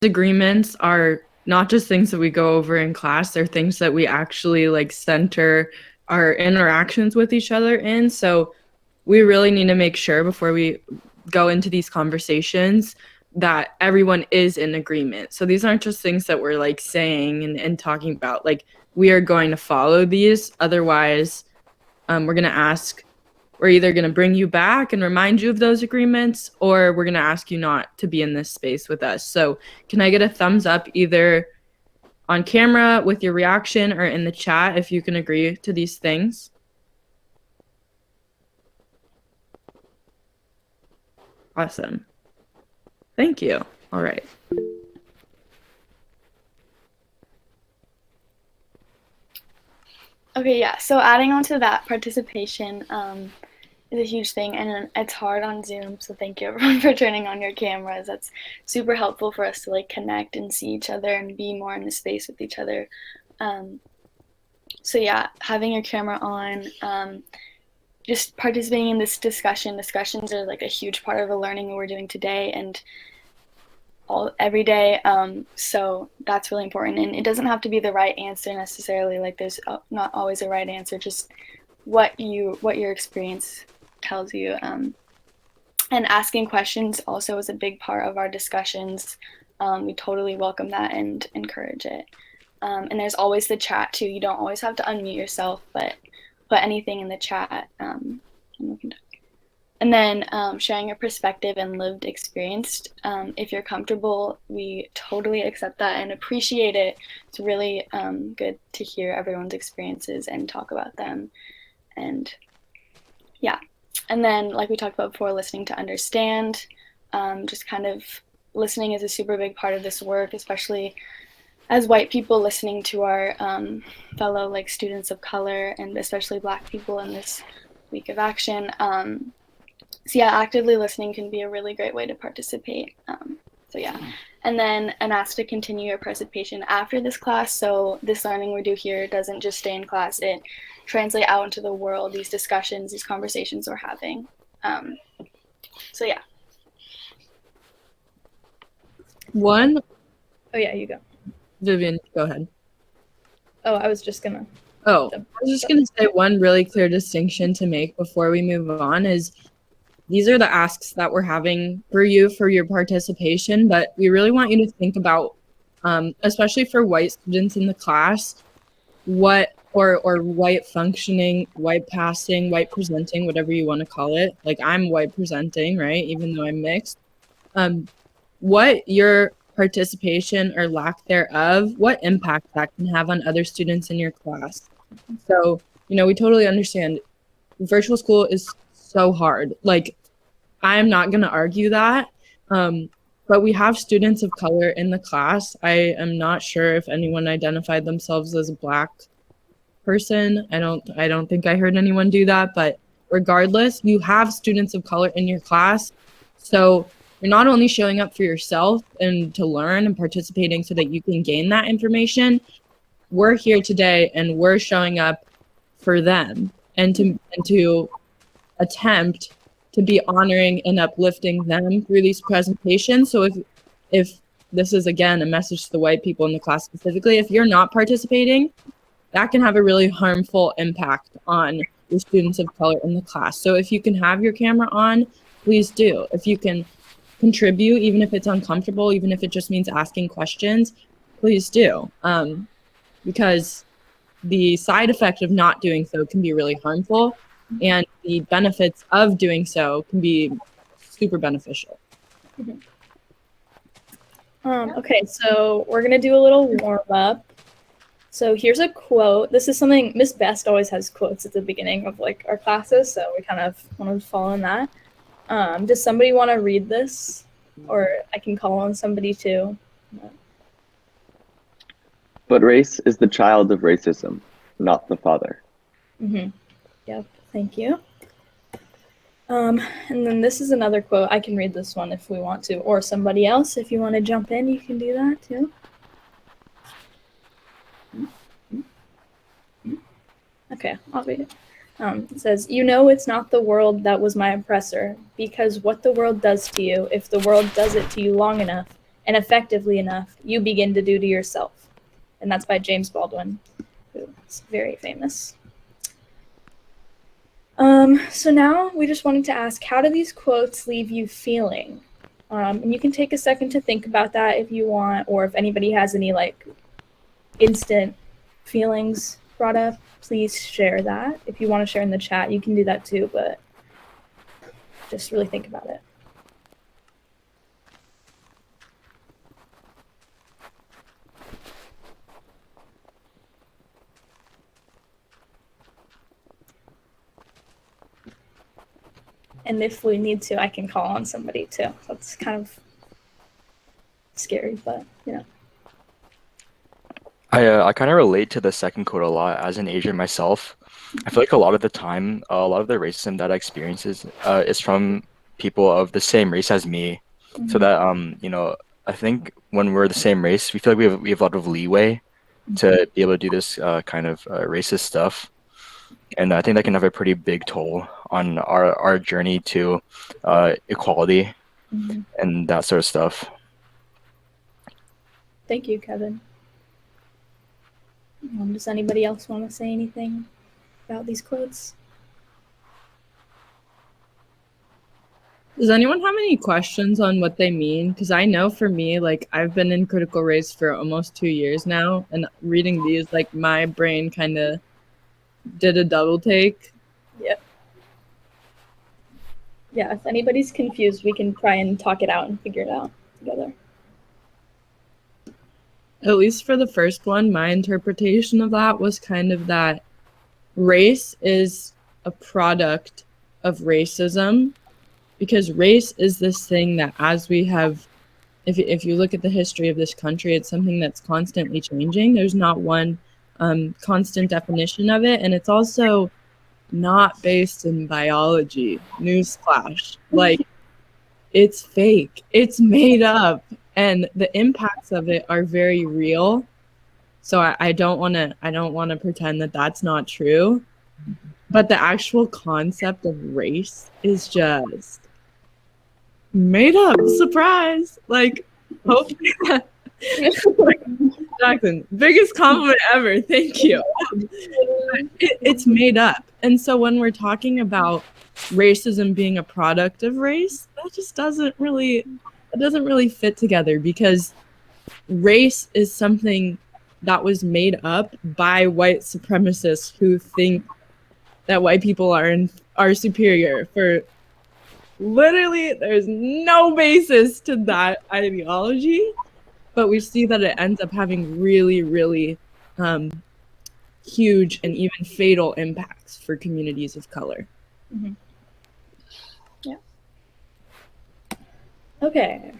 Agreements are not just things that we go over in class, they're things that we actually like center our interactions with each other in. So we really need to make sure before we go into these conversations that everyone is in agreement. So these aren't just things that we're like saying and talking about. Like we are going to follow these. Otherwise, we're either going to bring you back and remind you of those agreements, or we're going to ask you not to be in this space with us. So can I get a thumbs up either on camera with your reaction or in the chat if you can agree to these things? Awesome. Thank you. All right. Okay, yeah, so adding on to that, participation is a huge thing, and it's hard on Zoom, so thank you everyone for turning on your cameras. That's super helpful for us to like connect and see each other and be more in the space with each other. So yeah, having your camera on, just participating in this discussion. Discussions are like a huge part of the learning we're doing today and every day. So that's really important, and it doesn't have to be the right answer necessarily. Like there's not always a right answer, just what your experience tells you. And asking questions also is a big part of our discussions. We totally welcome that and encourage it. And there's always the chat too. You don't always have to unmute yourself, but put anything in the chat. And then sharing your perspective and lived experience. If you're comfortable, we totally accept that and appreciate it. It's really good to hear everyone's experiences and talk about them. And yeah. And then, like we talked about before, listening to understand. Just kind of listening is a super big part of this work, especially as white people listening to our fellow like students of color and especially Black people in this week of action. So yeah, actively listening can be a really great way to participate. So yeah, and then ask to continue your participation after this class. So this learning we do here doesn't just stay in class, it translate out into the world, these discussions, these conversations we're having. So yeah. One. Oh yeah, you go. Vivian, go ahead. Oh, I was just gonna. Oh, I was just gonna say one really clear distinction to make before we move on is these are the asks that we're having for you for your participation, but we really want you to think about, especially for white students in the class, what or white functioning, white passing, white presenting, whatever you want to call it. Like I'm white presenting, right? Even though I'm mixed. What your participation or lack thereof, what impact that can have on other students in your class. So, we totally understand virtual school is so hard. Like, I'm not going to argue that. But we have students of color in the class. I am not sure if anyone identified themselves as a Black person. I don't think I heard anyone do that, but regardless, you have students of color in your class. So you're not only showing up for yourself and to learn and participating so that you can gain that information. We're here today and we're showing up for them and to attempt to be honoring and uplifting them through these presentations. So if this is again a message to the white people in the class specifically, if you're not participating, that can have a really harmful impact on the students of color in the class. So if you can have your camera on, please do. If you can contribute, even if it's uncomfortable, even if it just means asking questions, please do. Because the side effect of not doing so can be really harmful, and the benefits of doing so can be super beneficial. Okay, so we're gonna do a little warm up. So here's a quote. This is something Miss Best always has quotes at the beginning of like our classes, so we kind of want to follow in that. Does somebody want to read this, or I can call on somebody too? But race is the child of racism, not the father. Yep, thank you. And then this is another quote. I can read this one if we want to, or somebody else, if you want to jump in, you can do that too. Okay, I'll read it. It says, it's not the world that was my oppressor, because what the world does to you, if the world does it to you long enough, and effectively enough, you begin to do to yourself. And that's by James Baldwin, who is very famous. So now we just wanted to ask, how do these quotes leave you feeling? And you can take a second to think about that if you want, or if anybody has any like instant feelings brought up, please share that. If you want to share in the chat, you can do that too, but just really think about it. And if we need to, I can call on somebody too. That's kind of scary, but you know. I kind of relate to the second quote a lot as an Asian myself. I feel like a lot of the time, a lot of the racism that I experience is from people of the same race as me. So that you know, I think when we're the same race, we feel like we have a lot of leeway to be able to do this kind of racist stuff. And I think that can have a pretty big toll on our journey to equality and that sort of stuff. Thank you, Kevin. Does anybody else want to say anything about these quotes? Does anyone have any questions on what they mean? Because I know for me, like, I've been in critical race for almost 2 years now, and reading these, like, my brain kind of did a double take. Yep. Yeah, if anybody's confused, we can try and talk it out and figure it out together. At least for the first one, my interpretation of that was kind of that race is a product of racism, because race is this thing that, as we have, if you look at the history of this country, it's something that's constantly changing. There's not one constant definition of it, and it's also not based in biology. Newsflash. Like, it's fake. It's made up. And the impacts of it are very real. So I don't want to pretend that that's not true. But the actual concept of race is just made up. Surprise! Like, hopefully Jackson, biggest compliment ever. Thank you. It's made up. And so when we're talking about racism being a product of race, that just doesn't really fit together, because race is something that was made up by white supremacists who think that white people are superior. For literally, there's no basis to that ideology, but we see that it ends up having really, really huge and even fatal impacts for communities of color. Mm-hmm. Yeah. Okay.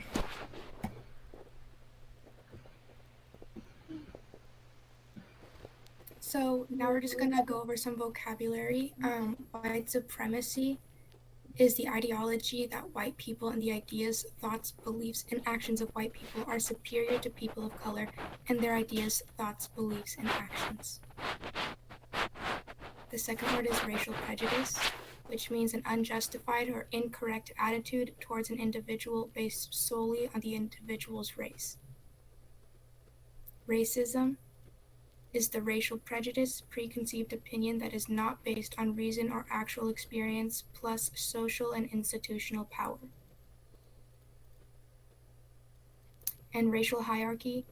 So now we're just gonna go over some vocabulary. White supremacy is the ideology that white people and the ideas, thoughts, beliefs, and actions of white people are superior to people of color and their ideas, thoughts, beliefs, and actions. The second word is racial prejudice, which means an unjustified or incorrect attitude towards an individual based solely on the individual's race. Racism is the racial prejudice, preconceived opinion that is not based on reason or actual experience, plus social and institutional power. And racial hierarchy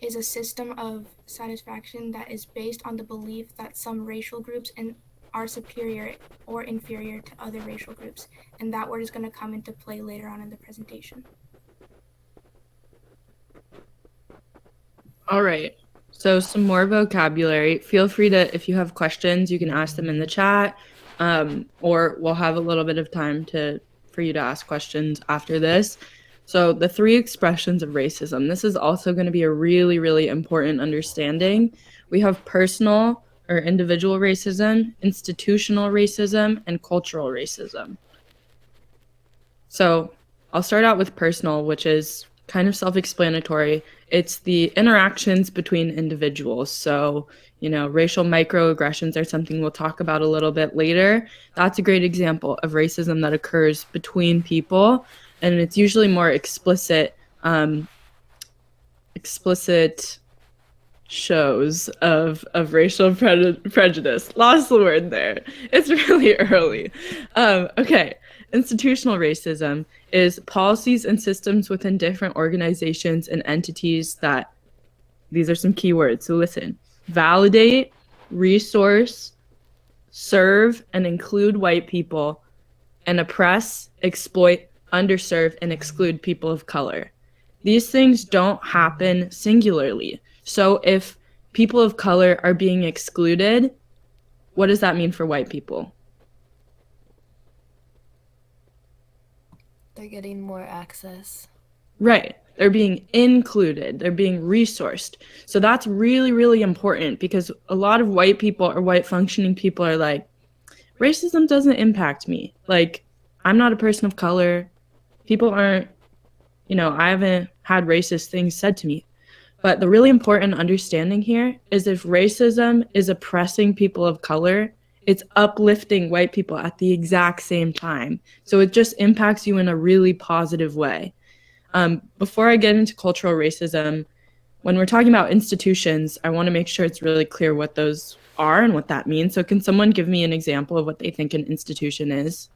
is a system of satisfaction that is based on the belief that some racial groups are superior or inferior to other racial groups. And that word is going to come into play later on in the presentation. All right. So some more vocabulary. Feel free to, if you have questions, you can ask them in the chat, or we'll have a little bit of time for you to ask questions after this. So the 3 expressions of racism. This is also going to be a really, really important understanding. We have personal or individual racism, institutional racism, and cultural racism. So I'll start out with personal, which is kind of self-explanatory. It's the interactions between individuals. So, racial microaggressions are something we'll talk about a little bit later. That's a great example of racism that occurs between people, and it's usually more explicit explicit shows of racial prejudice. Lost the word there. It's really early. Okay. Institutional racism is policies and systems within different organizations and entities that, these are some keywords, so listen: validate, resource, serve, and include white people, and oppress, exploit, underserve, and exclude people of color. These things don't happen singularly. So if people of color are being excluded, what does that mean for white people? They're getting more access. Right. They're being included. They're being resourced. So that's really, really important, because a lot of white people or white functioning people are like, racism doesn't impact me. Like, I'm not a person of color. People aren't, I haven't had racist things said to me. But the really important understanding here is, if racism is oppressing people of color, it's uplifting white people at the exact same time. So it just impacts you in a really positive way. Before I get into cultural racism, when we're talking about institutions, I want to make sure it's really clear what those are and what that means. So can someone give me an example of what they think an institution is?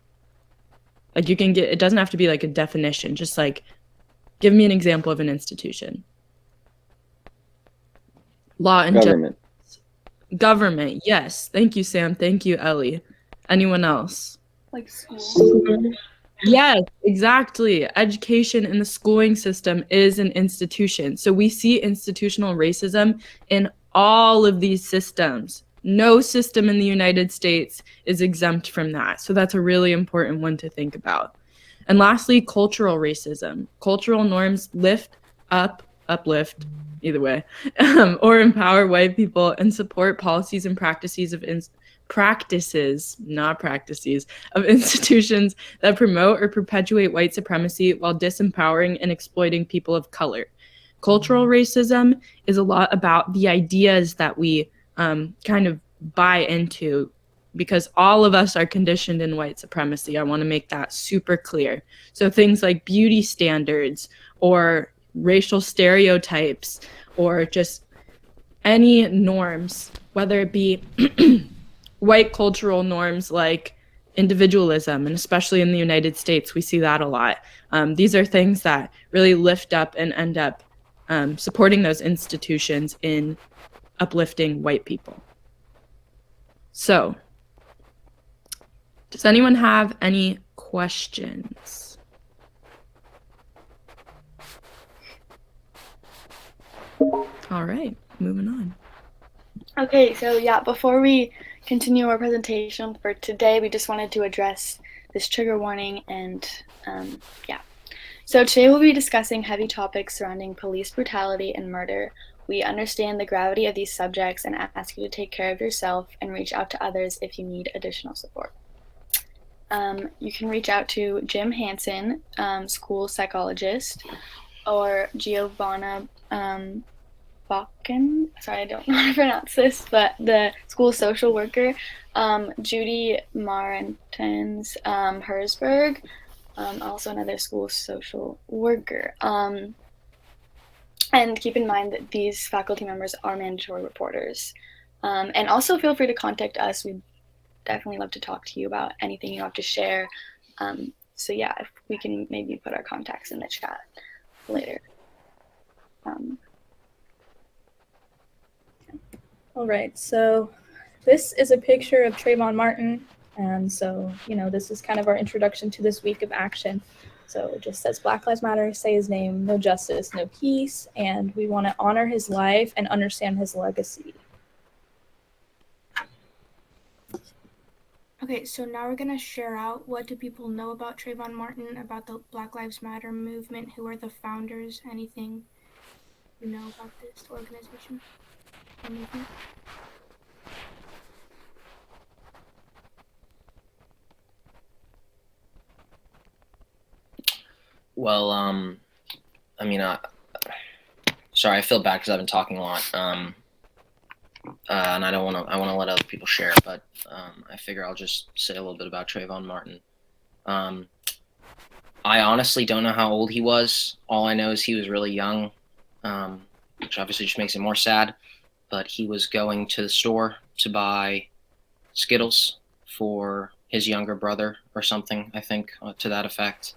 Like, you can get, it doesn't have to be like a definition, just like, give me an example of an institution. Law and Government. Government, yes. Thank you, Sam. Thank you, Ellie. Anyone else? Like school. Yes, exactly. Education in the schooling system is an institution. So we see institutional racism in all of these systems. No system in the United States is exempt from that. So that's a really important one to think about. And lastly, cultural racism. Cultural norms uplift, either way, or empower white people and support policies and practices of institutions that promote or perpetuate white supremacy while disempowering and exploiting people of color. Cultural racism is a lot about the ideas that we kind of buy into, because all of us are conditioned in white supremacy. I want to make that super clear. So things like beauty standards or racial stereotypes or just any norms, whether it be white cultural norms like individualism, and especially in the United States, we see that a lot. These are things that really lift up and end up supporting those institutions in uplifting white people. So, does anyone have any questions? All right, moving on. Okay, so yeah, before we continue our presentation for today, we just wanted to address this trigger warning and yeah. So today we'll be discussing heavy topics surrounding police brutality and murder. We understand the gravity of these subjects and ask you to take care of yourself and reach out to others if you need additional support. You can reach out to Jim Hansen, school psychologist, or Giovanna Bakken, sorry, I don't know how to pronounce this, but the school social worker, Judy Marantins Herzberg, also another school social worker. And keep in mind that these faculty members are mandatory reporters. And also feel free to contact us. We'd definitely love to talk to you about anything you have to share. So yeah, if we can maybe put our contacts in the chat later. All right, so this is a picture of Trayvon Martin. And so, this is kind of our introduction to this week of action. So it just says Black Lives Matter, say his name, no justice, no peace. And we want to honor his life and understand his legacy. Okay, so now we're going to share out what do people know about Trayvon Martin, about the Black Lives Matter movement, who are the founders, anything you know about this organization or movement? Well, sorry, I feel bad because I've been talking a lot, and I want to let other people share, but I figure I'll just say a little bit about Trayvon Martin. I honestly don't know how old he was. All I know is he was really young, which obviously just makes it more sad. But he was going to the store to buy Skittles for his younger brother or something, I think, to that effect.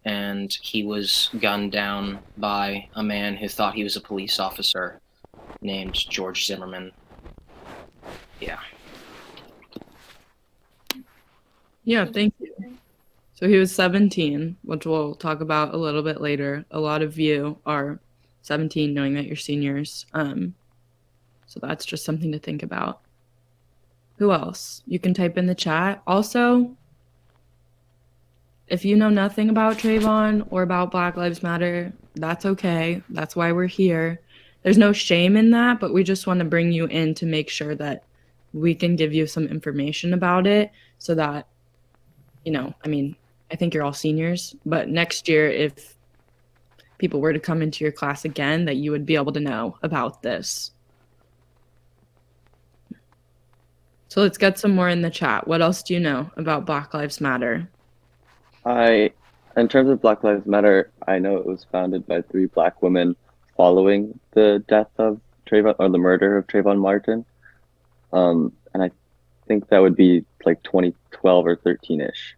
And he was gunned down by a man who thought he was a police officer named George Zimmerman. Yeah. Yeah, thank you. So he was 17, which we'll talk about a little bit later. A lot of you are 17 knowing that you're seniors. So that's just something to think about. Who else? You can type in the chat. Also, if you know nothing about Trayvon or about Black Lives Matter, that's okay. That's why we're here. There's no shame in that, but we just want to bring you in to make sure that we can give you some information about it so that, I think you're all seniors, but next year, if people were to come into your class again, that you would be able to know about this. So let's get some more in the chat. What else do you know about Black Lives Matter? In terms of Black Lives Matter, I know it was founded by 3 Black women following the death of Trayvon, or the murder of Trayvon Martin. And I think that would be like 2012 or 13-ish.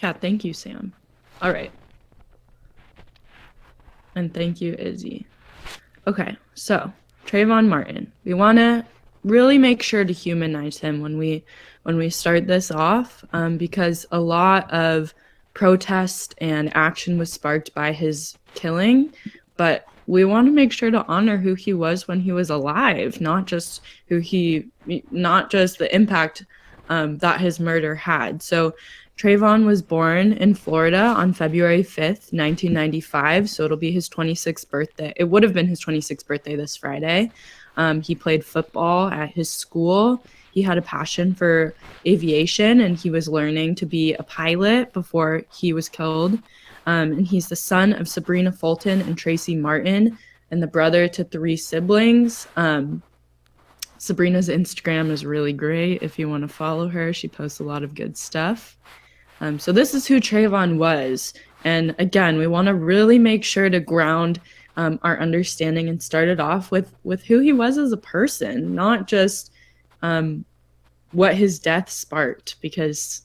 Yeah, thank you, Sam. All right. And thank you, Izzy. Okay, so Trayvon Martin. We want to really make sure to humanize him when we start this off, because a lot of protest and action was sparked by his killing, but we want to make sure to honor who he was when he was alive, not just the impact that his murder had. So Trayvon was born in Florida on February 5th, 1995, so it'll be his 26th birthday. It would have been his 26th birthday this Friday. He played football at his school. He had a passion for aviation, and he was learning to be a pilot before he was killed. And he's the son of Sabrina Fulton and Tracy Martin, and the brother to 3 siblings. Sabrina's Instagram is really great if you want to follow her. She posts a lot of good stuff. So this is who Trayvon was. And again, we want to really make sure to ground our understanding and start it off with who he was as a person, not just what his death sparked, because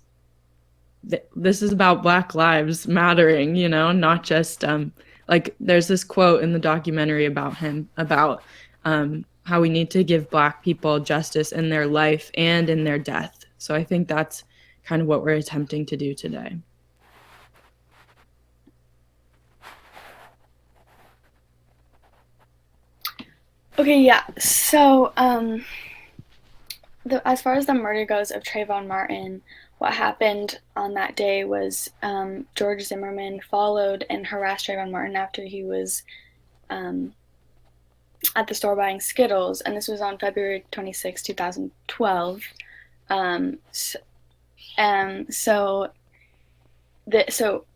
this is about Black lives mattering, not just like there's this quote in the documentary about him, about how we need to give Black people justice in their life and in their death. So I think that's kind of what we're attempting to do today. Okay, yeah. So, as far as the murder goes of Trayvon Martin, what happened on that day was George Zimmerman followed and harassed Trayvon Martin after he was at the store buying Skittles, and this was on February 26, 2012. So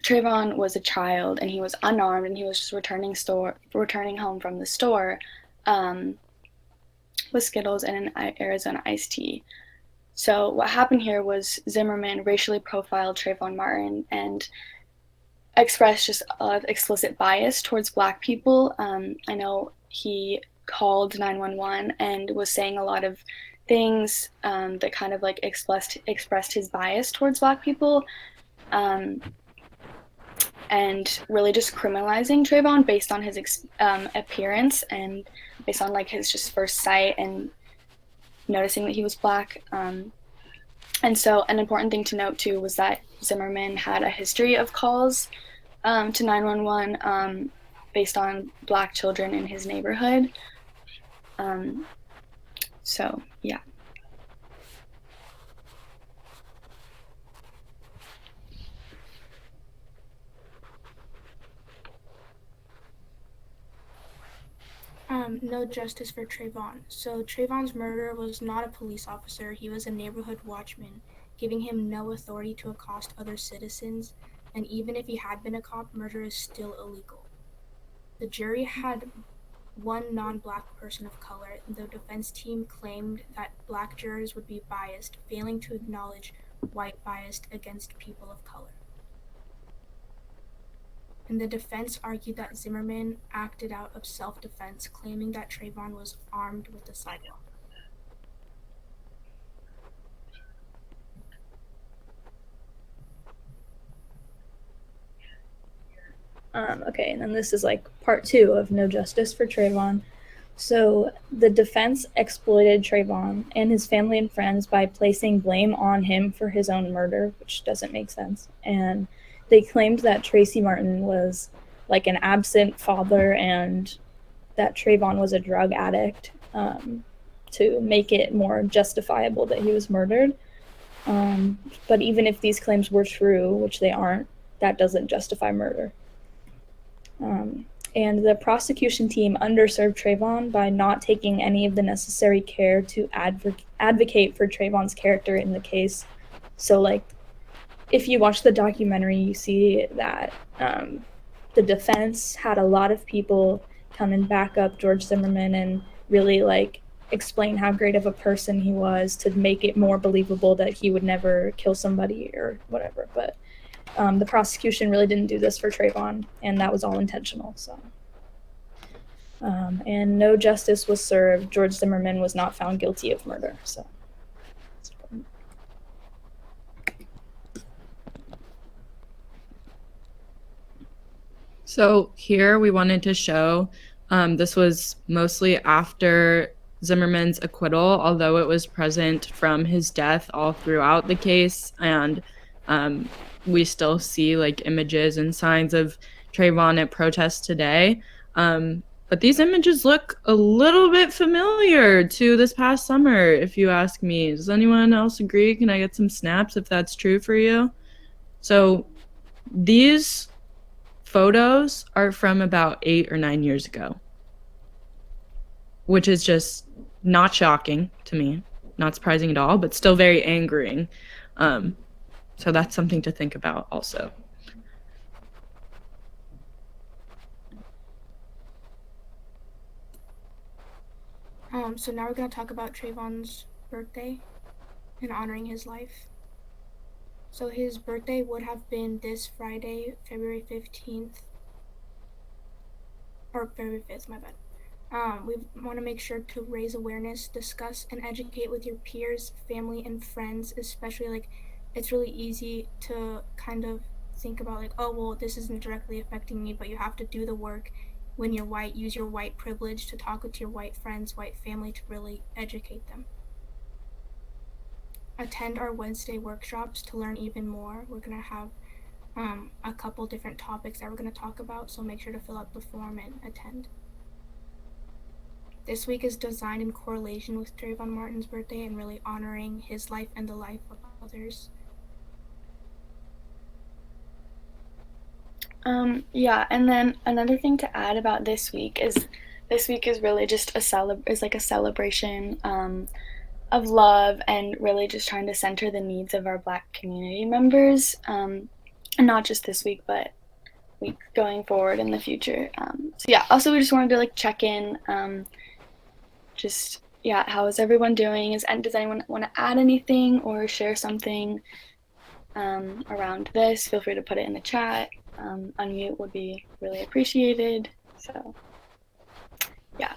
Trayvon was a child, and he was unarmed, and he was just returning home from the store with Skittles and an Arizona iced tea. So what happened here was Zimmerman racially profiled Trayvon Martin and expressed just explicit bias towards Black people. I know he called 911 and was saying a lot of things that kind of like expressed his bias towards Black people, and really just criminalizing Trayvon based on his appearance and based on like his just first sight and noticing that he was Black. And so an important thing to note too was that Zimmerman had a history of calls to 911 based on Black children in his neighborhood. So yeah. No justice for Trayvon. So Trayvon's murderer was not a police officer. He was a neighborhood watchman, giving him no authority to accost other citizens. And even if he had been a cop, murder is still illegal. The jury had one non-Black person of color. The defense team claimed that Black jurors would be biased, failing to acknowledge white biased against people of color. And the defense argued that Zimmerman acted out of self-defense, claiming that Trayvon was armed with a sidewalk. Okay, and then this is like part 2 of No Justice for Trayvon. So the defense exploited Trayvon and his family and friends by placing blame on him for his own murder, which doesn't make sense. And they claimed that Tracy Martin was like an absent father and that Trayvon was a drug addict, to make it more justifiable that he was murdered. But even if these claims were true, which they aren't, that doesn't justify murder. And the prosecution team underserved Trayvon by not taking any of the necessary care to advocate for Trayvon's character in the case. So, like, if you watch the documentary, you see that the defense had a lot of people come and back up George Zimmerman and really, like, explain how great of a person he was to make it more believable that he would never kill somebody or whatever. But the prosecution really didn't do this for Trayvon, and that was all intentional. So, and no justice was served. George Zimmerman was not found guilty of murder. So, that's important. So here we wanted to show this was mostly after Zimmerman's acquittal, although it was present from his death all throughout the case, and we still see like images and signs of Trayvon at protests today. But these images look a little bit familiar to this past summer, if you ask me. Does anyone else agree? Can I get some snaps if that's true for you? So these photos are from about 8 or 9 years ago, which is just not shocking to me, not surprising at all, but still very angering. So that's something to think about also. So now we're going to talk about Trayvon's birthday and honoring his life. So his birthday would have been this Friday, February 15th, or February 5th, my bad. We want to make sure to raise awareness, discuss, and educate with your peers, family, and friends, especially like it's really easy to kind of think about like, oh, well, this isn't directly affecting me, but you have to do the work when you're white, use your white privilege to talk with your white friends, white family to really educate them. Attend our Wednesday workshops to learn even more. We're going to have a couple different topics that we're going to talk about, so make sure to fill out the form and attend. This week is designed in correlation with Trayvon Martin's birthday and really honoring his life and the life of others. Yeah, and then another thing to add about this week is really just a celebration of love and really just trying to center the needs of our Black community members, and not just this week, but week going forward in the future. So yeah, also we just wanted to like check in, how is everyone doing? Does anyone want to add anything or share something around this? Feel free to put it in the chat. Unmute would be really appreciated. So yeah.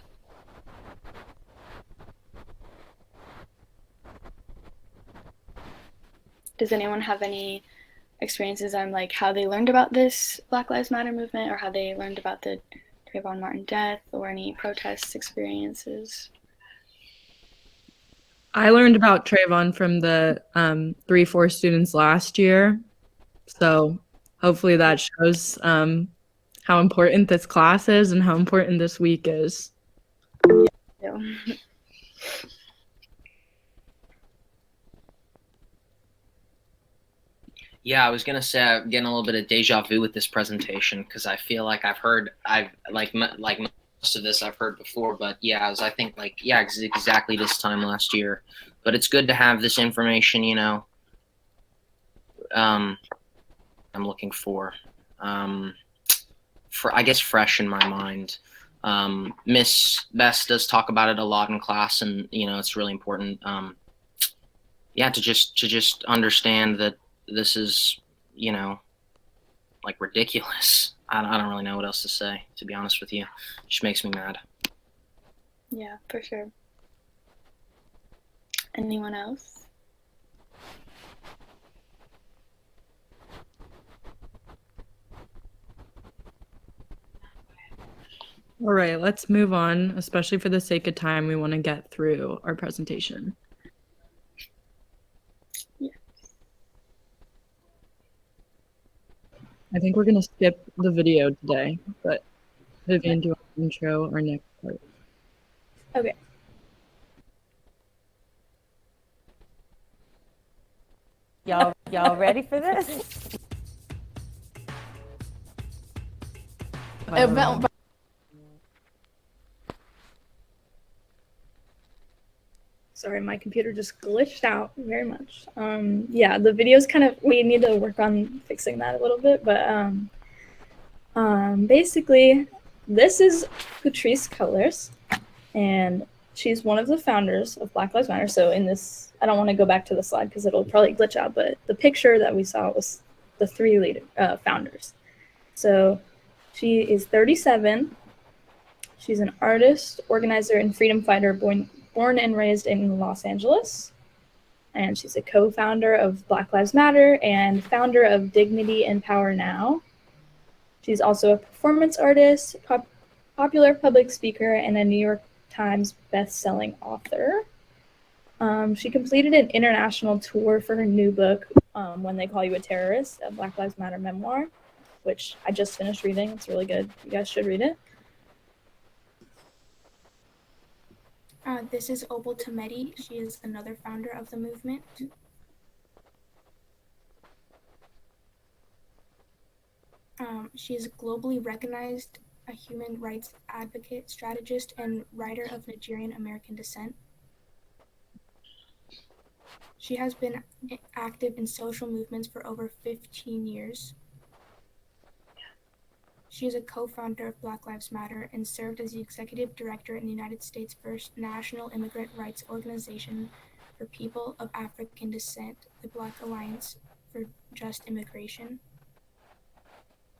Does anyone have any experiences on like how they learned about this Black Lives Matter movement or how they learned about the Trayvon Martin death or any protest experiences? I learned about Trayvon from the 3-4 students last year. So hopefully that shows how important this class is and how important this week is. Yeah. Yeah, I was gonna say I'm getting a little bit of deja vu with this presentation because I feel like I've like most of this I've heard before, but yeah, I think exactly this time last year. But it's good to have this information, you know. I'm looking for I guess fresh in my mind. Miss Best does talk about it a lot in class, and you know it's really important. yeah, to just understand that this is, you know, like ridiculous. I don't really know what else to say, to be honest with you. It just makes me mad. Yeah, for sure. Anyone else? All right, let's move on, especially for the sake of time. We want to get through our presentation. Yeah. I think we're going to skip the video today, but Vivian, do you want to intro our next part? Okay. Y'all ready for this? Sorry, my computer just glitched out very much. Yeah, the video's kind of, we need to work on fixing that a little bit, but basically, this is Patrice Cullors, and she's one of the founders of Black Lives Matter. So in this, I don't want to go back to the slide because it'll probably glitch out, but the picture that we saw was the three founders. So she is 37. She's an artist, organizer, and freedom fighter born and raised in Los Angeles. And she's a co-founder of Black Lives Matter and founder of Dignity and Power Now. She's also a performance artist, popular public speaker, and a New York Times best-selling author. She completed an international tour for her new book, When They Call You a Terrorist, a Black Lives Matter memoir, which I just finished reading. It's really good. You guys should read it. This is Opal Tometi. She is another founder of the movement. She is globally recognized, a human rights advocate, strategist, and writer of Nigerian American descent. She has been active in social movements for over 15 years. She is a co-founder of Black Lives Matter and served as the executive director in the United States' first national immigrant rights organization for people of African descent, the Black Alliance for Just Immigration.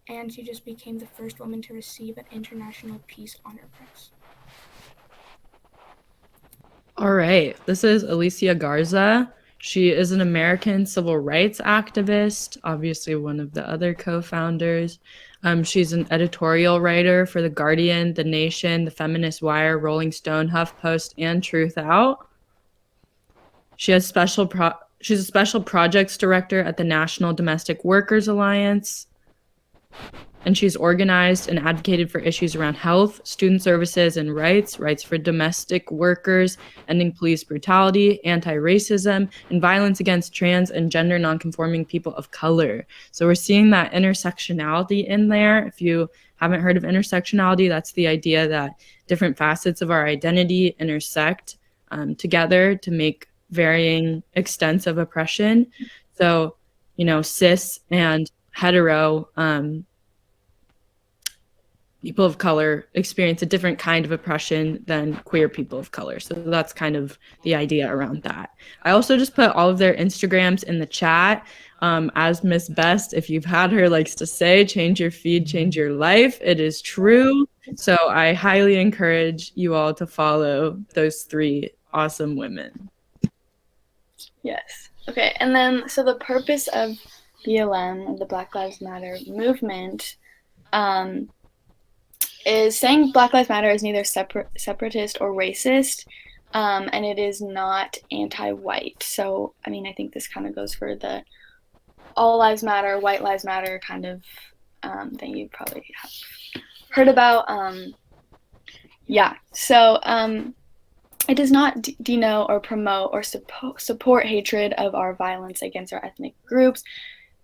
And she just became the first woman to receive an International Peace Honor Prize. All right, this is Alicia Garza. She is an American civil rights activist, obviously one of the other co-founders. She's an editorial writer for The Guardian, The Nation, The Feminist Wire, Rolling Stone, HuffPost, and Truth Out. She has she's a special projects director at the National Domestic Workers Alliance. And she's organized and advocated for issues around health, student services and rights for domestic workers, ending police brutality, anti-racism, and violence against trans and gender nonconforming people of color. So we're seeing that intersectionality in there. If you haven't heard of intersectionality, that's the idea that different facets of our identity intersect together to make varying extents of oppression. So, you know, cis and hetero people of color experience a different kind of oppression than queer people of color. So that's kind of the idea around that. I also just put all of their Instagrams in the chat. As Miss Best, if you've had her likes to say, change your feed, change your life. It is true. So I highly encourage you all to follow those three awesome women. Yes. Okay, and then so the purpose of BLM, the Black Lives Matter movement, is saying Black Lives Matter is neither separatist or racist, and it is not anti-white. So, I mean, I think this kind of goes for the all lives matter, white lives matter kind of thing you probably have heard about. Yeah, so it does not denote or promote or support hatred of our violence against our ethnic groups.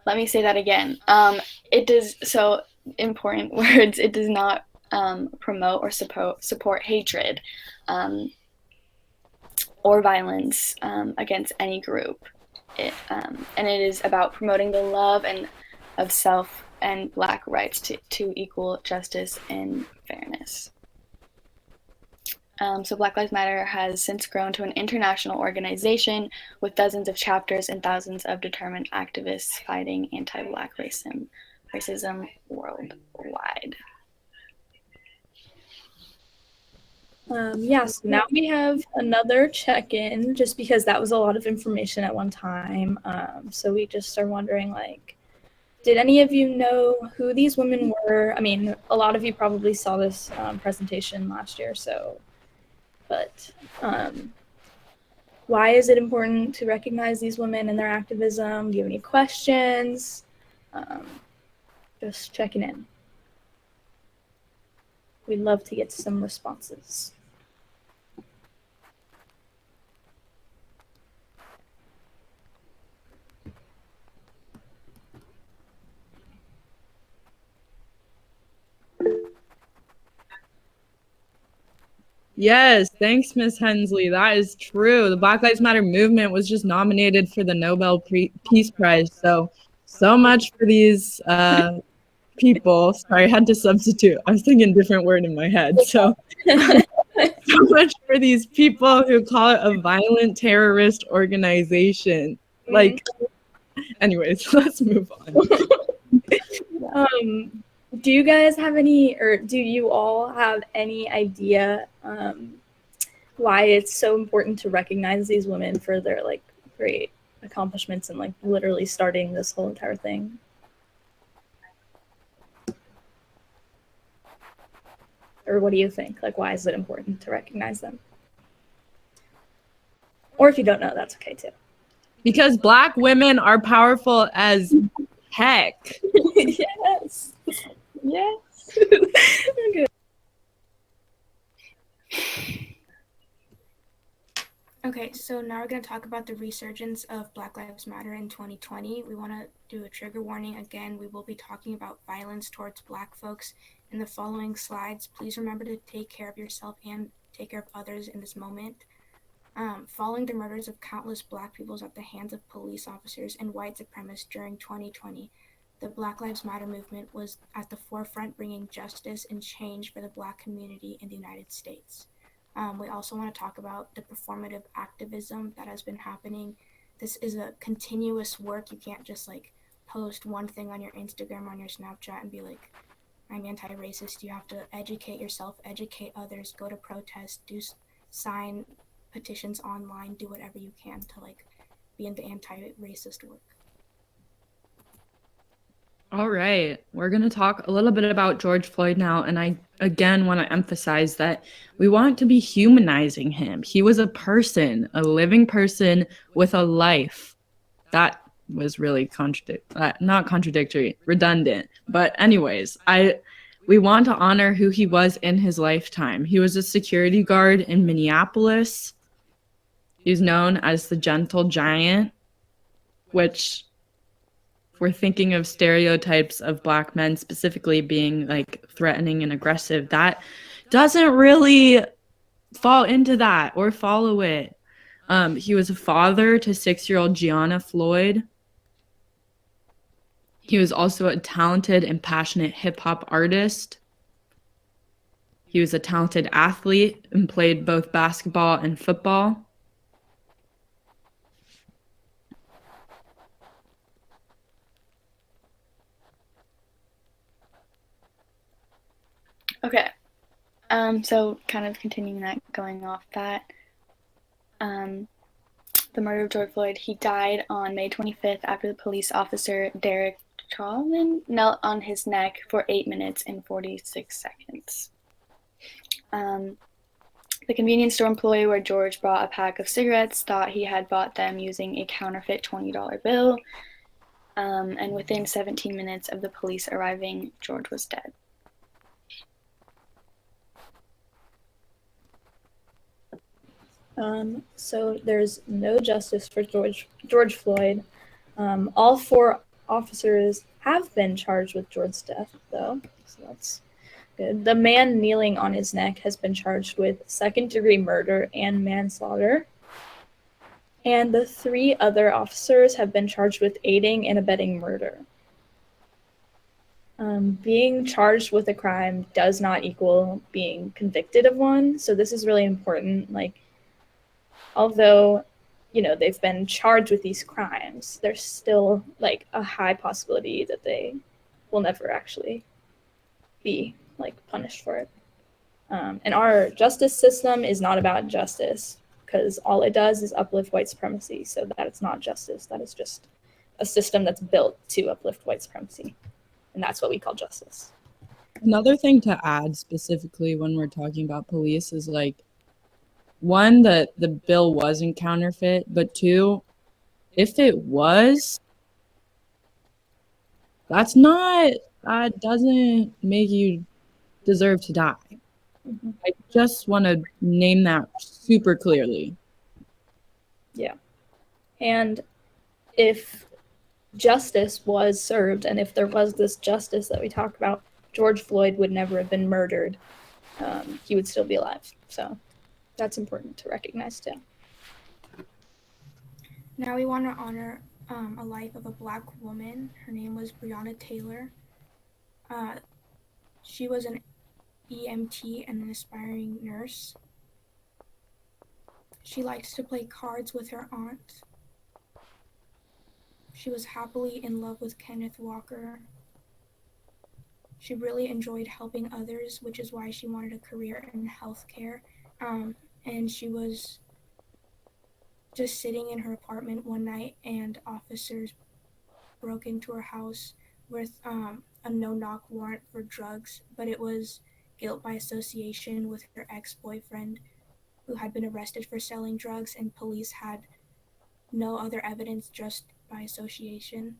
Let me say that again. It does, so important words, it does not promote or support hatred or violence against any group. And it is about promoting the love and of self and Black rights to equal justice and fairness. So Black Lives Matter has since grown to an international organization with dozens of chapters and thousands of determined activists fighting anti-Black racism worldwide. Yeah, so now we have another check-in, just because that was a lot of information at one time. So we just are wondering, like, did any of you know who these women were? I mean, a lot of you probably saw this presentation last year, but why is it important to recognize these women and their activism? Do you have any questions? Just checking in. We'd love to get some responses. Yes, thanks, Miss Hensley. That is true. The Black Lives Matter movement was just nominated for the Nobel Peace Prize. So much for these people. Sorry, I had to substitute. I was thinking a different word in my head. So much for these people who call it a violent terrorist organization. Like, anyways, let's move on. Do you guys have any, or do you all have any idea why it's so important to recognize these women for their like great accomplishments and like literally starting this whole entire thing? Or what do you think? Like, why is it important to recognize them? Or if you don't know, that's okay too. Because Black women are powerful as heck. Yes. Yes. Okay. Okay, so now we're going to talk about the resurgence of Black Lives Matter in 2020. We want to do a trigger warning. Again, we will be talking about violence towards Black folks in the following slides. Please remember to take care of yourself and take care of others in this moment. Following the murders of countless Black peoples at the hands of police officers and white supremacists during 2020, the Black Lives Matter movement was at the forefront, bringing justice and change for the Black community in the United States. We also want to talk about the performative activism that has been happening. This is a continuous work. You can't just like post one thing on your Instagram, on your Snapchat and be like, I'm anti-racist. You have to educate yourself, educate others, go to protests, sign petitions online, do whatever you can to like be in the anti-racist work. All right, we're going to talk a little bit about George Floyd now, and I again want to emphasize that we want to be humanizing him. He was a person, a living person with a life. That was really not contradictory, redundant. But anyways, we want to honor who he was in his lifetime. He was a security guard in Minneapolis. He was known as the Gentle Giant, which, if we're thinking of stereotypes of Black men specifically being like threatening and aggressive, that doesn't really fall into that or follow it. He was a father to 6-year-old Gianna Floyd. He was also a talented and passionate hip-hop artist. He was a talented athlete and played both basketball and football. Okay, so kind of continuing that, going off that, the murder of George Floyd, he died on May 25th after the police officer Derek Chauvin knelt on his neck for 8 minutes and 46 seconds. The convenience store employee where George bought a pack of cigarettes thought he had bought them using a counterfeit $20 bill, and within 17 minutes of the police arriving, George was dead. So there's no justice for George Floyd. All 4 officers have been charged with George's death, though, so that's good. The man kneeling on his neck has been charged with second-degree murder and manslaughter. And the 3 other officers have been charged with aiding and abetting murder. Being charged with a crime does not equal being convicted of one. So this is really important. Like, although, they've been charged with these crimes, there's still like a high possibility that they will never actually be like punished for it. And our justice system is not about justice, because all it does is uplift white supremacy. So that it's not justice. That is just a system that's built to uplift white supremacy. And that's what we call justice. Another thing to add specifically when we're talking about police is like, one, that the bill wasn't counterfeit, but two, if it was, that doesn't make you deserve to die. Mm-hmm. I just want to name that super clearly. Yeah. And if justice was served, and if there was this justice that we talk about, George Floyd would never have been murdered. He would still be alive. So that's important to recognize too. Now we want to honor a life of a Black woman. Her name was Breonna Taylor. She was an EMT and an aspiring nurse. She liked to play cards with her aunt. She was happily in love with Kenneth Walker. She really enjoyed helping others, which is why she wanted a career in healthcare. And she was just sitting in her apartment one night, and officers broke into her house with a no-knock warrant for drugs, but it was guilt by association with her ex-boyfriend, who had been arrested for selling drugs, and police had no other evidence, just by association.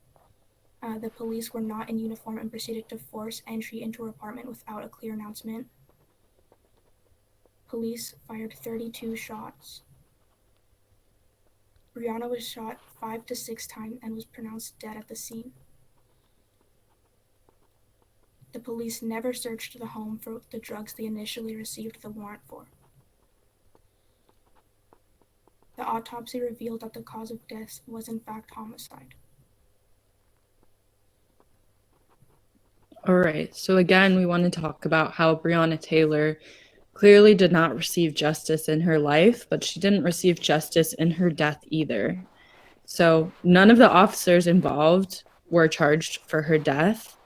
The police were not in uniform and proceeded to force entry into her apartment without a clear announcement. Police fired 32 shots. Breonna was shot 5 to 6 times and was pronounced dead at the scene. The police never searched the home for the drugs they initially received the warrant for. The autopsy revealed that the cause of death was in fact homicide. All right. So again, we want to talk about how Breonna Taylor clearly did not receive justice in her life, but she didn't receive justice in her death either. So none of the officers involved were charged for her death.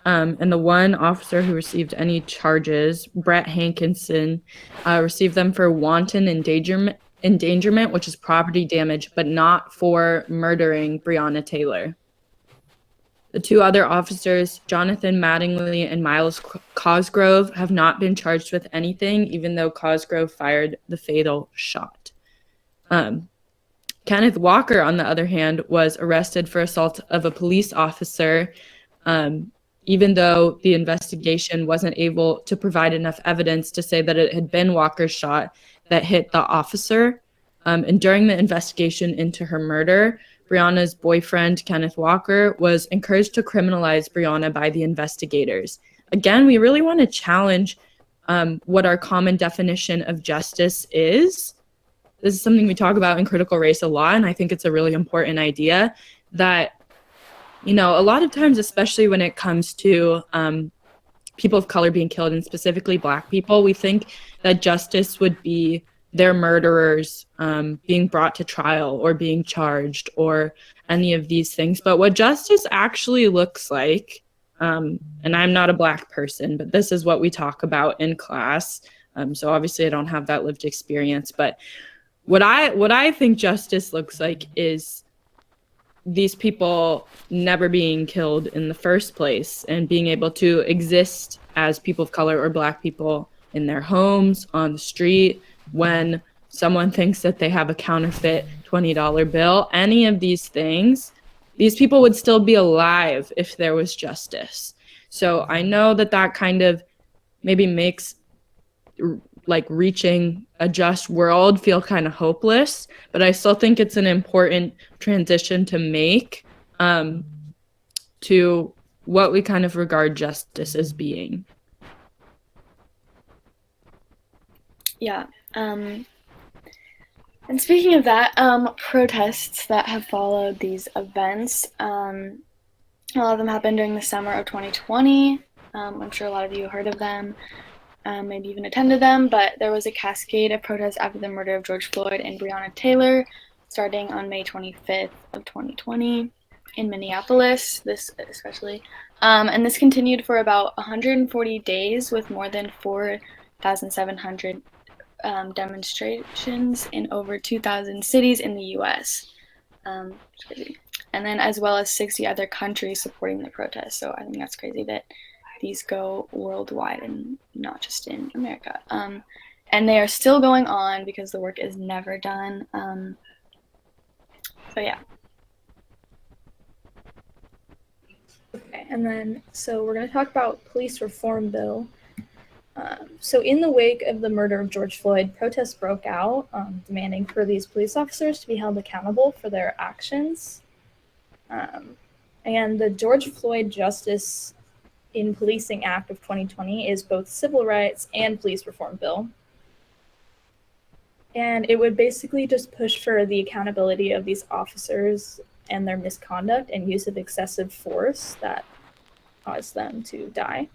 And the one officer who received any charges, Brett Hankinson, received them for wanton endangerment, which is property damage, but not for murdering Breonna Taylor. The two other officers, Jonathan Mattingly and Miles Cosgrove, have not been charged with anything, even though Cosgrove fired the fatal shot. Kenneth Walker, on the other hand, was arrested for assault of a police officer, even though the investigation wasn't able to provide enough evidence to say that it had been Walker's shot that hit the officer. And during the investigation into her murder, Breonna's boyfriend, Kenneth Walker, was encouraged to criminalize Breonna by the investigators. Again, we really want to challenge what our common definition of justice is. This is something we talk about in critical race a lot, and I think it's a really important idea that, a lot of times, especially when it comes to people of color being killed, and specifically Black people, we think that justice would be their murderers being brought to trial or being charged or any of these things. But what justice actually looks like, and I'm not a Black person, but this is what we talk about in class. So obviously I don't have that lived experience, but what I think justice looks like is these people never being killed in the first place and being able to exist as people of color or Black people in their homes, on the street, when someone thinks that they have a counterfeit $20 bill, any of these things, these people would still be alive if there was justice. So I know that kind of maybe makes like reaching a just world feel kind of hopeless, but I still think it's an important transition to make to what we kind of regard justice as being. Yeah. And speaking of that, protests that have followed these events, A lot of them happened during the summer of 2020. I'm sure a lot of you heard of them, maybe even attended them, but there was a cascade of protests after the murder of George Floyd and Breonna Taylor, starting on May 25th of 2020 in Minneapolis, this especially. And this continued for about 140 days with more than 4,700 demonstrations in over 2,000 cities in the US. It's crazy. And then as well as 60 other countries supporting the protests. So I think that's crazy that these go worldwide and not just in America. And they are still going on because the work is never done. So yeah. Okay, and then so we're going to talk about police reform bill. So in the wake of the murder of George Floyd, protests broke out demanding for these police officers to be held accountable for their actions. And the George Floyd Justice in Policing Act of 2020 is both civil rights and police reform bill. And it would basically just push for the accountability of these officers and their misconduct and use of excessive force that caused them to die.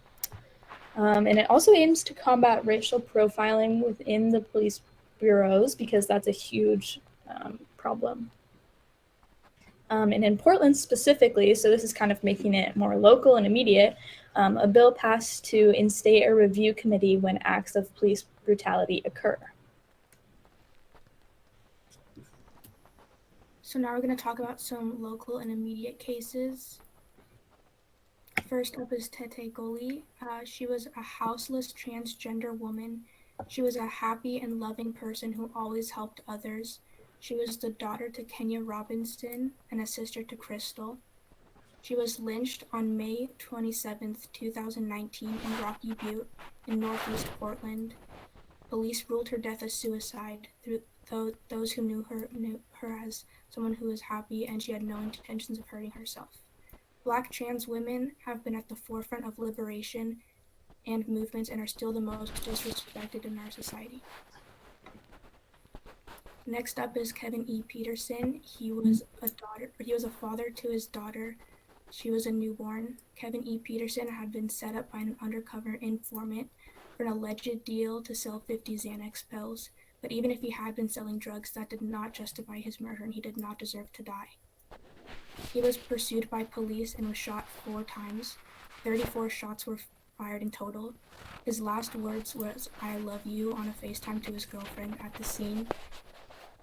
And it also aims to combat racial profiling within the police bureaus because that's a huge problem. And in Portland specifically, so this is kind of making it more local and immediate, a bill passed to instate a review committee when acts of police brutality occur. So now we're going to talk about some local and immediate cases. First up is Tete Goli. She was a houseless transgender woman. She was a happy and loving person who always helped others. She was the daughter to Kenya Robinson and a sister to Crystal. She was lynched on May 27, 2019 in Rocky Butte in Northeast Portland. Police ruled her death a suicide. Those who knew her as someone who was happy and she had no intentions of hurting herself. Black trans women have been at the forefront of liberation and movements and are still the most disrespected in our society. Next up is Kevin E. Peterson. He was a father to his daughter. She was a newborn. Kevin E. Peterson had been set up by an undercover informant for an alleged deal to sell 50 Xanax pills. But even if he had been selling drugs, that did not justify his murder, and he did not deserve to die. He was pursued by police and was shot 4 times. 34 shots were fired in total. His last words was, "I love you," on a FaceTime to his girlfriend at the scene.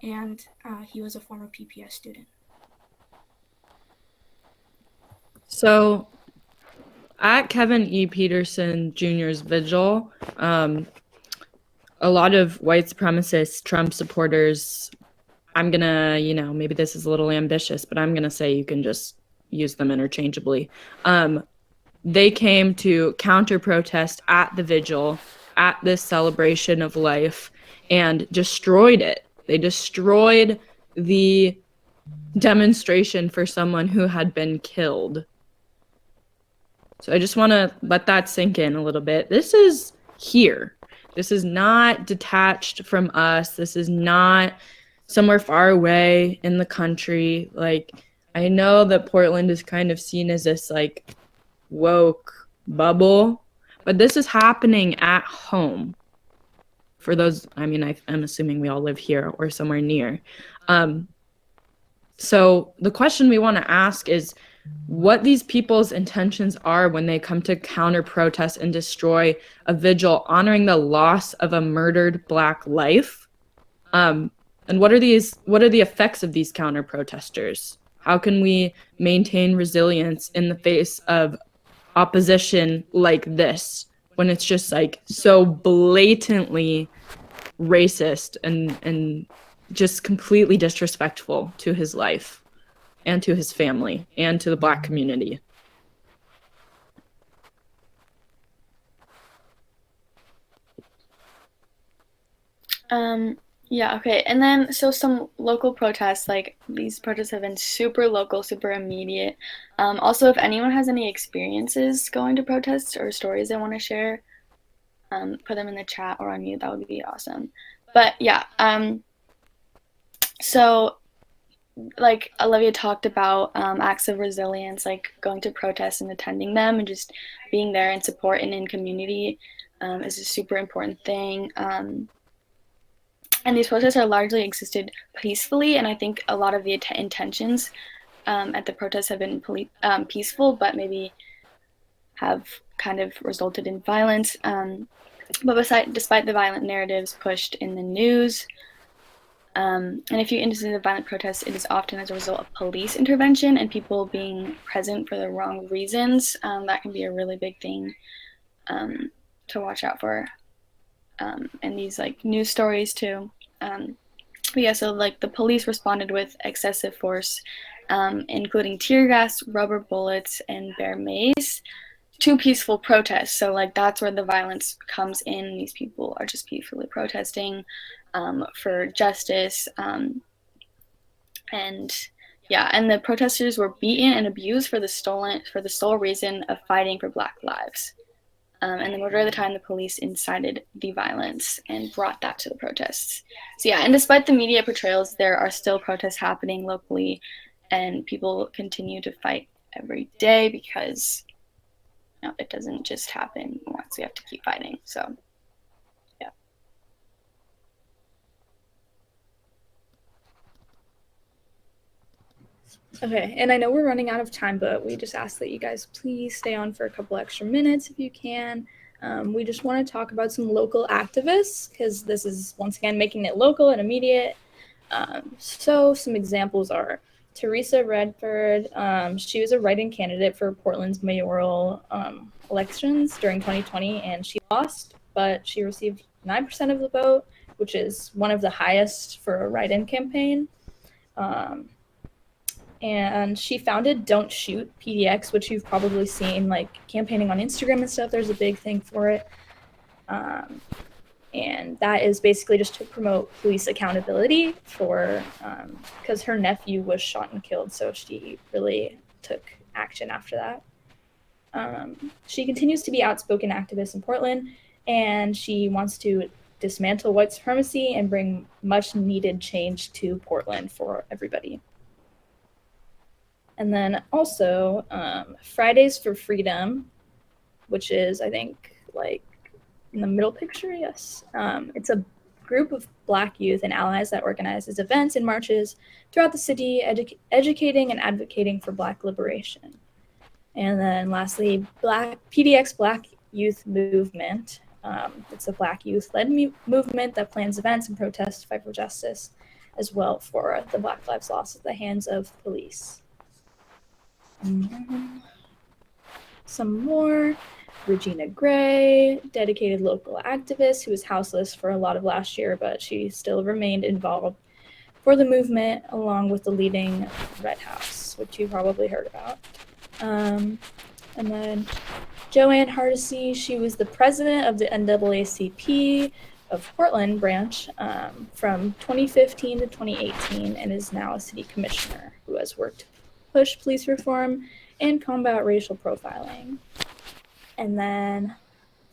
And he was a former PPS student. So at Kevin E. Peterson Jr.'s vigil, a lot of white supremacist Trump supporters, I'm going to, maybe this is a little ambitious, but I'm going to say you can just use them interchangeably. They came to counter-protest at the vigil, at this celebration of life, and destroyed it. They destroyed the demonstration for someone who had been killed. So I just want to let that sink in a little bit. This is here. This is not detached from us. This is not somewhere far away in the country. Like, I know that Portland is kind of seen as this like woke bubble, but this is happening at home. For those, I'm assuming we all live here or somewhere near. So the question we want to ask is what these people's intentions are when they come to counter protest and destroy a vigil honoring the loss of a murdered Black life. And what are the effects of these counter protesters? How can we maintain resilience in the face of opposition like this when it's just like so blatantly racist and just completely disrespectful to his life and to his family and to the Black community? Yeah, okay. And then, so some local protests, like these protests have been super local, super immediate. Also, if anyone has any experiences going to protests or stories they want to share, put them in the chat or on mute. That would be awesome. But yeah, so like Olivia talked about, acts of resilience, like going to protests and attending them and just being there and support and in community is a super important thing. And these protests are largely existed peacefully, and I think a lot of the intentions at the protests have been peaceful, but maybe have kind of resulted in violence. But despite the violent narratives pushed in the news, and a few instances of violent protests, it is often as a result of police intervention and people being present for the wrong reasons. That can be a really big thing to watch out for. And these like news stories too. But yeah, so like the police responded with excessive force, including tear gas, rubber bullets, and bear mace to peaceful protests. So like that's where the violence comes in. These people are just peacefully protesting for justice. And yeah, and the protesters were beaten and abused for the sole reason of fighting for Black lives. And the majority of the time, the police incited the violence and brought that to the protests. So yeah, and despite the media portrayals, there are still protests happening locally, and people continue to fight every day because it doesn't just happen once. We have to keep fighting. So yeah. Okay, and I know we're running out of time, but we just ask that you guys please stay on for a couple extra minutes if you can. We just want to talk about some local activists because this is, once again, making it local and immediate. So some examples are Teresa Redford. She was a write-in candidate for Portland's mayoral elections during 2020, and she lost, but she received 9% of the vote, which is one of the highest for a write-in campaign. And she founded Don't Shoot PDX, which you've probably seen like campaigning on Instagram and stuff. There's a big thing for it. And that is basically just to promote police accountability for, because her nephew was shot and killed. So she really took action after that. She continues to be outspoken activist in Portland, and she wants to dismantle white supremacy and bring much needed change to Portland for everybody. And then also Fridays for Freedom, which is, I think, like in the middle picture, yes. It's a group of Black youth and allies that organizes events and marches throughout the city, educating and advocating for Black liberation. And then lastly, PDX Black Youth Movement. It's a Black youth-led movement that plans events and protests to fight for justice, as well for the Black lives lost at the hands of police. Some more. Regina Gray, dedicated local activist who was houseless for a lot of last year, but she still remained involved for the movement along with the leading Red House, which you probably heard about. And then Joanne Hardesty, she was the president of the NAACP of Portland branch from 2015 to 2018 and is now a city commissioner who has worked to push police reform and combat racial profiling. And then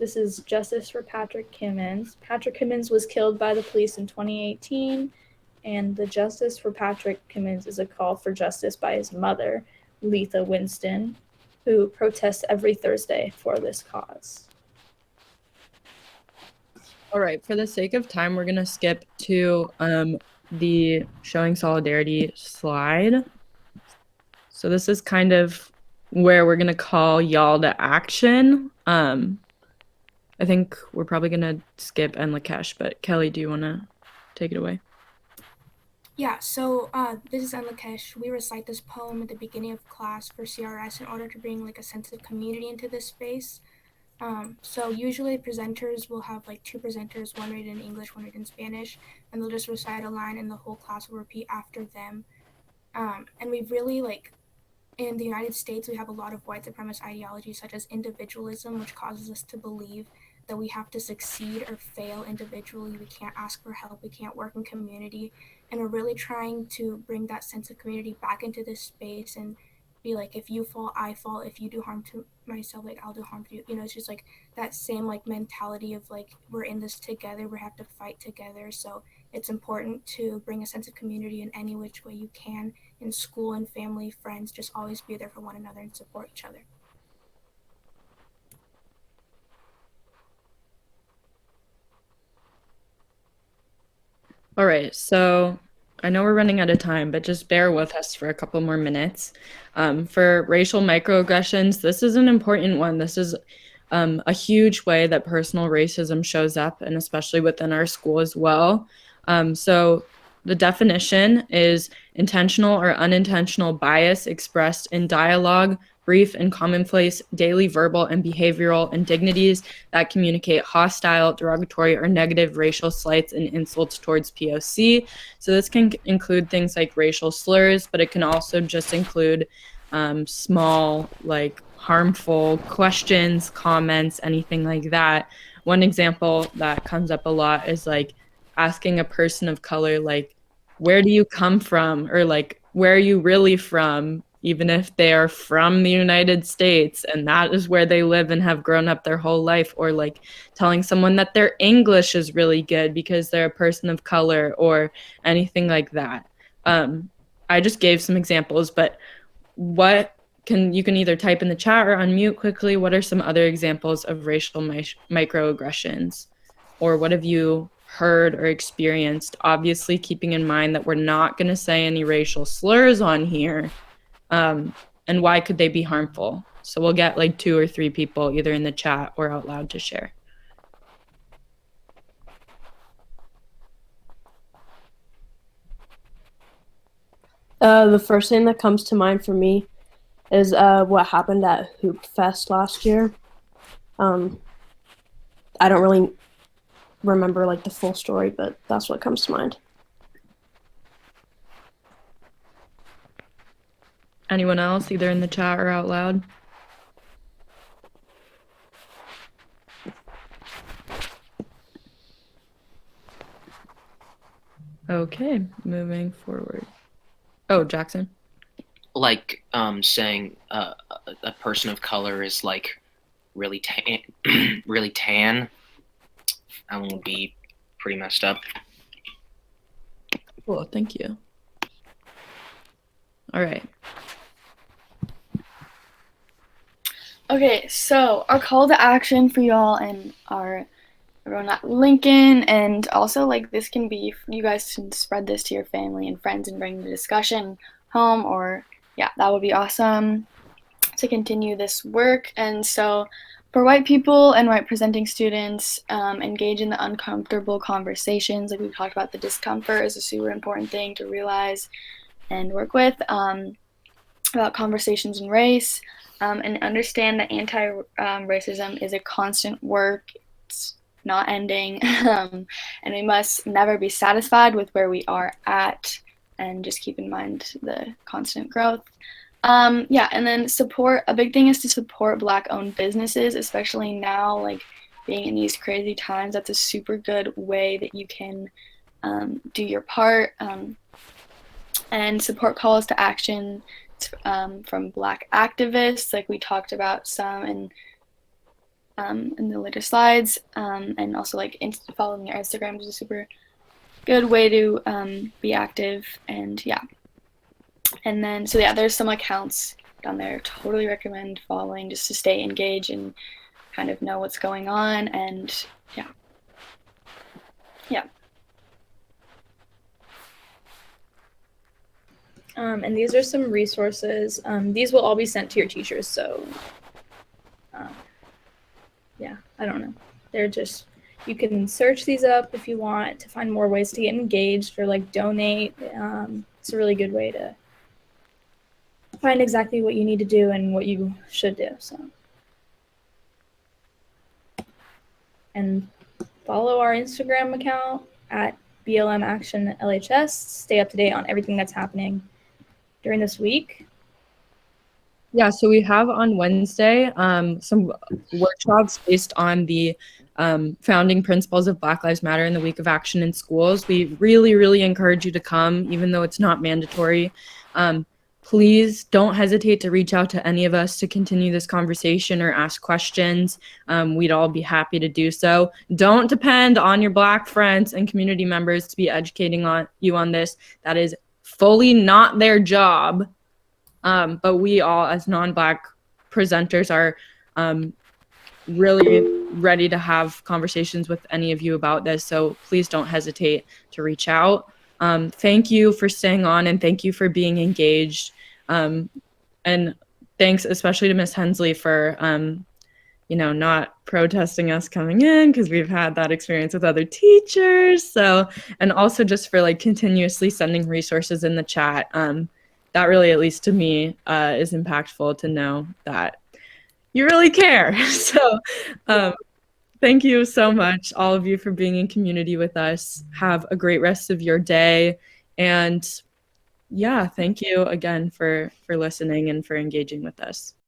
this is Justice for Patrick Kimmins. Patrick Kimmins was killed by the police in 2018, and the Justice for Patrick Kimmins is a call for justice by his mother, Letha Winston, who protests every Thursday for this cause. All right, for the sake of time, we're going to skip to the showing solidarity slide. So this is kind of where we're going to call y'all to action. I think we're probably going to skip and Lakesh, but Kelly, do you want to take it away? Yeah, so this is Lakesh. We recite this poem at the beginning of class for CRS in order to bring like a sense of community into this space. So usually presenters will have like two presenters, one read in English, one read in Spanish, and they'll just recite a line and the whole class will repeat after them. And we've really like, in the United States, we have a lot of white supremacist ideologies such as individualism, which causes us to believe that we have to succeed or fail individually. We can't ask for help. We can't work in community. And we're really trying to bring that sense of community back into this space and be like, if you fall, I fall. If you do harm to myself, like I'll do harm to you. You know, it's just like that same like mentality of like, we're in this together. We have to fight together. So it's important to bring a sense of community in any which way you can in school and family, friends. Just always be there for one another and support each other. All right, so I know we're running out of time, but just bear with us for a couple more minutes. For racial microaggressions, this is an important one. This is a huge way that personal racism shows up, and especially within our school as well. So the definition is intentional or unintentional bias expressed in dialogue, brief and commonplace daily verbal and behavioral indignities that communicate hostile, derogatory, or negative racial slights and insults towards POC. So this can include things like racial slurs, but it can also just include small, like harmful questions, comments, anything like that. One example that comes up a lot is like asking a person of color, like, where do you come from? Or like, where are you really from? Even if they are from the United States and that is where they live and have grown up their whole life, or like telling someone that their English is really good because they're a person of color or anything like that. I just gave some examples, but you can either type in the chat or unmute quickly. What are some other examples of racial microaggressions? Or what have you heard or experienced? Obviously, keeping in mind that we're not going to say any racial slurs on here. And why could they be harmful? So we'll get like 2 or 3 people either in the chat or out loud to share. The first thing that comes to mind for me is what happened at Hoop Fest last year. I don't really remember like the full story, but that's what comes to mind. Anyone else, either in the chat or out loud? Okay, moving forward. Oh, Jackson. Like saying a person of color is like really tan, really tan. That one would be pretty messed up. Cool, thank you. All right. Okay, so our call to action for y'all and everyone at Lincoln, and also like this can be, you guys can spread this to your family and friends and bring the discussion home, or yeah, that would be awesome to continue this work. And so for white people and white presenting students, engage in the uncomfortable conversations. Like we talked about, the discomfort is a super important thing to realize and work with, about conversations in race, and understand that anti-racism is a constant work. It's not ending, and we must never be satisfied with where we are at, and just keep in mind the constant growth. Yeah, and then support. A big thing is to support Black-owned businesses, especially now, like being in these crazy times. That's a super good way that you can do your part, and support calls to action from Black activists, like we talked about some in the later slides, and also like following your Instagram is a super good way to be active. And yeah, and then so yeah, there's some accounts down there. Totally recommend following just to stay engaged and kind of know what's going on. And yeah. And these are some resources. These will all be sent to your teachers. So yeah, I don't know. They're just, you can search these up if you want to find more ways to get engaged or like donate. It's a really good way to find exactly what you need to do and what you should do. So, and follow our Instagram account at BLM Action LHS. Stay up to date on everything that's happening during this week. Yeah, so we have on Wednesday some workshops based on the founding principles of Black Lives Matter and the Week of Action in Schools. We really, really encourage you to come, even though it's not mandatory. please don't hesitate to reach out to any of us to continue this conversation or ask questions. We'd all be happy to do so. Don't depend on your Black friends and community members to be educating you on this. That is fully not their job. But we all, as non-Black presenters, are really ready to have conversations with any of you about this. So please don't hesitate to reach out. Thank you for staying on, and thank you for being engaged. And thanks especially to Miss Hensley for, not protesting us coming in, because we've had that experience with other teachers. So, and also just for like continuously sending resources in the chat. That really, at least to me, is impactful to know that you really care. So thank you so much, all of you, for being in community with us. Have a great rest of your day. And yeah, thank you again for listening and for engaging with us.